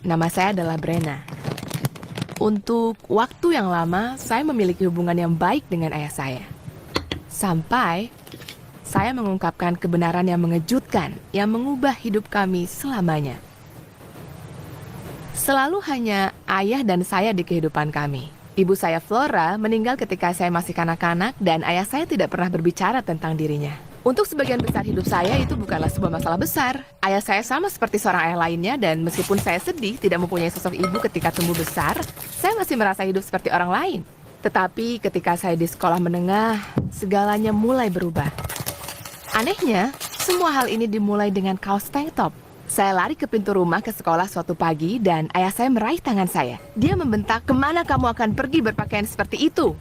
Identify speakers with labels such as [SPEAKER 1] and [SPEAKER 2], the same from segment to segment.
[SPEAKER 1] Nama saya adalah Brenna. Untuk waktu yang lama, saya memiliki hubungan yang baik dengan ayah saya. Sampai saya mengungkapkan kebenaran yang mengejutkan, yang mengubah hidup kami selamanya. Selalu hanya ayah dan saya di kehidupan kami. Ibu saya Flora meninggal ketika saya masih kanak-kanak dan ayah saya tidak pernah berbicara tentang dirinya. Untuk sebagian besar hidup saya itu bukanlah sebuah masalah besar. Ayah saya sama seperti seorang ayah lainnya dan meskipun saya sedih tidak mempunyai sosok ibu ketika tumbuh besar, saya masih merasa hidup seperti orang lain. Tetapi ketika saya di sekolah menengah, segalanya mulai berubah. Anehnya, semua hal ini dimulai dengan kaos tank top. Saya lari ke pintu rumah ke sekolah suatu pagi dan ayah saya meraih tangan saya. Dia membentak, "Kemana kamu akan pergi berpakaian seperti itu?"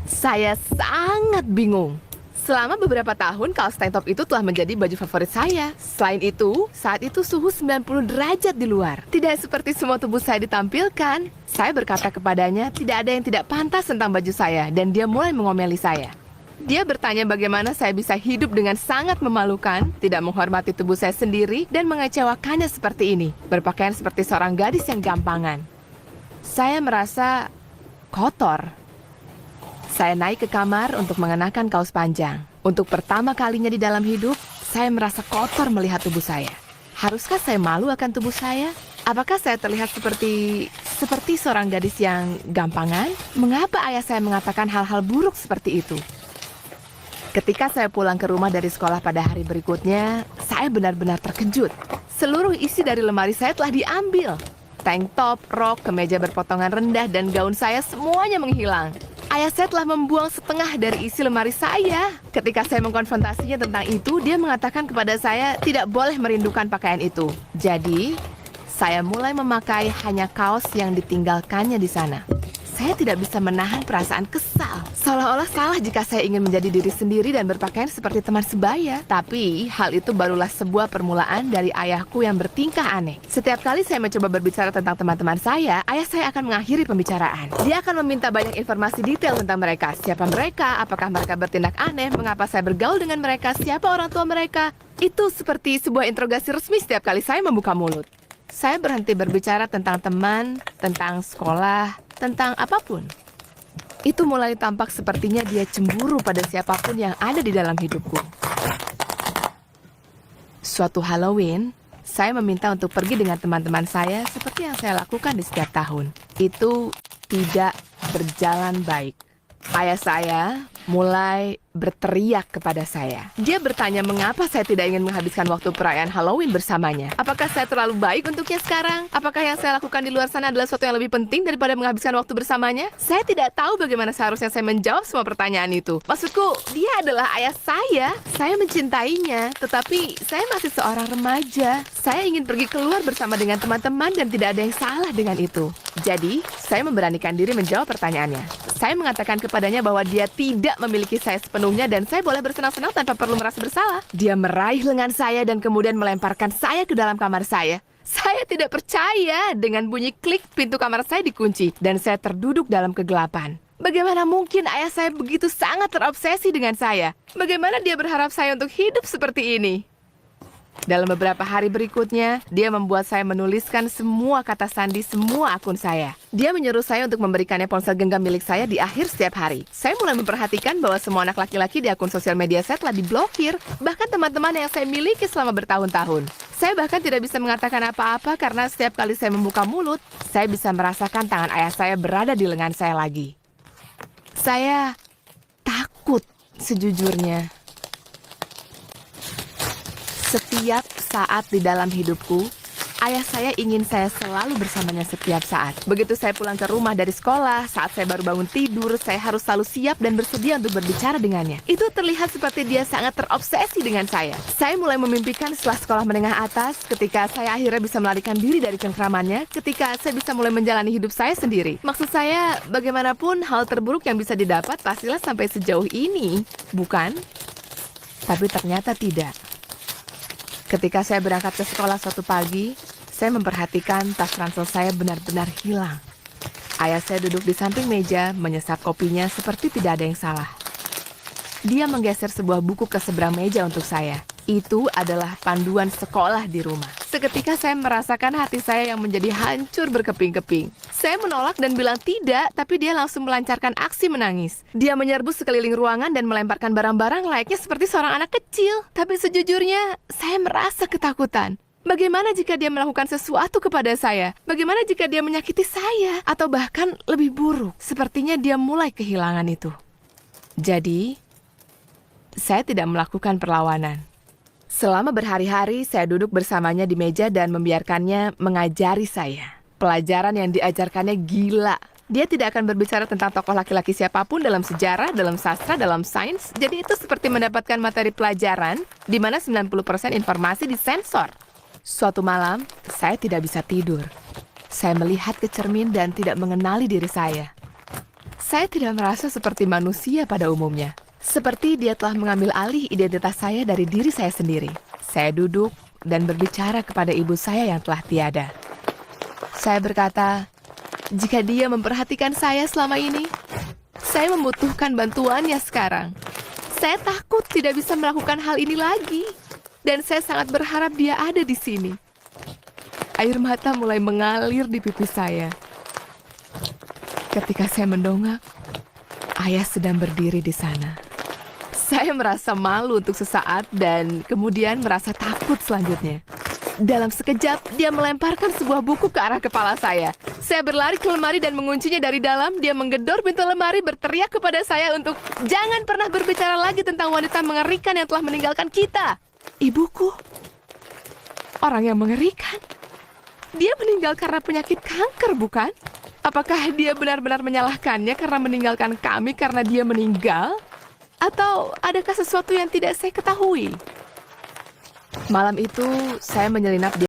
[SPEAKER 1] Saya sangat bingung. Selama beberapa tahun, kaos tank top itu telah menjadi baju favorit saya. Selain itu, saat itu suhu 90 derajat di luar. Tidak seperti semua tubuh saya ditampilkan. Saya berkata kepadanya, tidak ada yang tidak pantas tentang baju saya, dan dia mulai mengomeli saya. Dia bertanya bagaimana saya bisa hidup dengan sangat memalukan, tidak menghormati tubuh saya sendiri, dan mengecewakannya seperti ini. Berpakaian seperti seorang gadis yang gampangan. Saya merasa kotor. Saya naik ke kamar untuk mengenakan kaos panjang. Untuk pertama kalinya di dalam hidup, saya merasa kotor melihat tubuh saya. Haruskah saya malu akan tubuh saya? Apakah saya terlihat seperti seorang gadis yang gampangan? Mengapa ayah saya mengatakan hal-hal buruk seperti itu? Ketika saya pulang ke rumah dari sekolah pada hari berikutnya, saya benar-benar terkejut. Seluruh isi dari lemari saya telah diambil. Tank top, rok, kemeja berpotongan rendah, dan gaun saya semuanya menghilang. Ayah saya telah membuang setengah dari isi lemari saya. Ketika saya mengkonfrontasinya tentang itu, dia mengatakan kepada saya tidak boleh merindukan pakaian itu. Jadi, saya mulai memakai hanya kaos yang ditinggalkannya di sana. Saya tidak bisa menahan perasaan kesal. Seolah-olah salah jika saya ingin menjadi diri sendiri dan berpakaian seperti teman sebaya. Tapi, hal itu barulah sebuah permulaan dari ayahku yang bertingkah aneh. Setiap kali saya mencoba berbicara tentang teman-teman saya, ayah saya akan mengakhiri pembicaraan. Dia akan meminta banyak informasi detail tentang mereka. Siapa mereka, apakah mereka bertindak aneh, mengapa saya bergaul dengan mereka, siapa orang tua mereka. Itu seperti sebuah interogasi resmi setiap kali saya membuka mulut. Saya berhenti berbicara tentang teman, tentang sekolah, tentang apapun. Itu mulai tampak sepertinya dia cemburu pada siapapun yang ada di dalam hidupku. Suatu Halloween, saya meminta untuk pergi dengan teman-teman saya seperti yang saya lakukan di setiap tahun. Itu tidak berjalan baik. Ayah saya mulai berteriak kepada saya. Dia bertanya mengapa saya tidak ingin menghabiskan waktu perayaan Halloween bersamanya. Apakah saya terlalu baik untuknya sekarang? Apakah yang saya lakukan di luar sana adalah sesuatu yang lebih penting daripada menghabiskan waktu bersamanya? Saya tidak tahu bagaimana seharusnya saya menjawab semua pertanyaan itu. Maksudku, dia adalah ayah saya. Saya mencintainya, tetapi saya masih seorang remaja. Saya ingin pergi keluar bersama dengan teman-teman dan tidak ada yang salah dengan itu. Jadi, saya memberanikan diri menjawab pertanyaannya. Saya mengatakan kepadanya bahwa dia tidak memiliki saya sepenuhnya dan saya boleh bersenang-senang tanpa perlu merasa bersalah. Dia meraih lengan saya dan kemudian melemparkan saya ke dalam kamar saya. Saya tidak percaya. Dengan bunyi klik, pintu kamar saya dikunci dan saya terduduk dalam kegelapan. Bagaimana mungkin ayah saya begitu sangat terobsesi dengan saya? Bagaimana dia berharap saya untuk hidup seperti ini? Dalam beberapa hari berikutnya, dia membuat saya menuliskan semua kata sandi semua akun saya. Dia menyuruh saya untuk memberikannya ponsel genggam milik saya di akhir setiap hari. Saya mulai memperhatikan bahwa semua anak laki-laki di akun sosial media saya telah diblokir, bahkan teman-teman yang saya miliki selama bertahun-tahun. Saya bahkan tidak bisa mengatakan apa-apa karena setiap kali saya membuka mulut, saya bisa merasakan tangan ayah saya berada di lengan saya lagi. Saya takut sejujurnya. Setiap saat di dalam hidupku, ayah saya ingin saya selalu bersamanya setiap saat. Begitu saya pulang ke rumah dari sekolah, saat saya baru bangun tidur, saya harus selalu siap dan bersedia untuk berbicara dengannya. Itu terlihat seperti dia sangat terobsesi dengan saya. Saya mulai memimpikan setelah sekolah menengah atas, ketika saya akhirnya bisa melarikan diri dari cengkramannya, ketika saya bisa mulai menjalani hidup saya sendiri. Maksud saya, bagaimanapun hal terburuk yang bisa didapat pastilah sampai sejauh ini, bukan? Tapi ternyata tidak. Ketika saya berangkat ke sekolah suatu pagi, saya memperhatikan tas ransel saya benar-benar hilang. Ayah saya duduk di samping meja, menyesap kopinya seperti tidak ada yang salah. Dia menggeser sebuah buku ke seberang meja untuk saya. Itu adalah panduan sekolah di rumah. Seketika saya merasakan hati saya yang menjadi hancur berkeping-keping. Saya menolak dan bilang tidak, tapi dia langsung melancarkan aksi menangis. Dia menyerbu sekeliling ruangan dan melemparkan barang-barang layaknya seperti seorang anak kecil. Tapi sejujurnya, saya merasa ketakutan. Bagaimana jika dia melakukan sesuatu kepada saya? Bagaimana jika dia menyakiti saya? Atau bahkan lebih buruk, sepertinya dia mulai kehilangan itu. Jadi, saya tidak melakukan perlawanan. Selama berhari-hari, saya duduk bersamanya di meja dan membiarkannya mengajari saya. Pelajaran yang diajarkannya gila. Dia tidak akan berbicara tentang tokoh laki-laki siapapun dalam sejarah, dalam sastra, dalam sains. Jadi itu seperti mendapatkan materi pelajaran di mana 90% informasi disensor. Suatu malam, saya tidak bisa tidur. Saya melihat ke cermin dan tidak mengenali diri saya. Saya tidak merasa seperti manusia pada umumnya. Seperti dia telah mengambil alih identitas saya dari diri saya sendiri. Saya duduk dan berbicara kepada ibu saya yang telah tiada. Saya berkata, jika dia memperhatikan saya selama ini, saya membutuhkan bantuannya sekarang. Saya takut tidak bisa melakukan hal ini lagi. Dan saya sangat berharap dia ada di sini. Air mata mulai mengalir di pipi saya. Ketika saya mendongak, ayah sedang berdiri di sana. Saya merasa malu untuk sesaat dan kemudian merasa takut selanjutnya. Dalam sekejap, dia melemparkan sebuah buku ke arah kepala saya. Saya berlari ke lemari dan menguncinya dari dalam. Dia menggedor pintu lemari, berteriak kepada saya untuk jangan pernah berbicara lagi tentang wanita mengerikan yang telah meninggalkan kita. Ibuku, orang yang mengerikan. Dia meninggal karena penyakit kanker, bukan? Apakah dia benar-benar menyalahkannya karena meninggalkan kami karena dia meninggal? Atau adakah sesuatu yang tidak saya ketahui? Malam itu, saya menyelinap di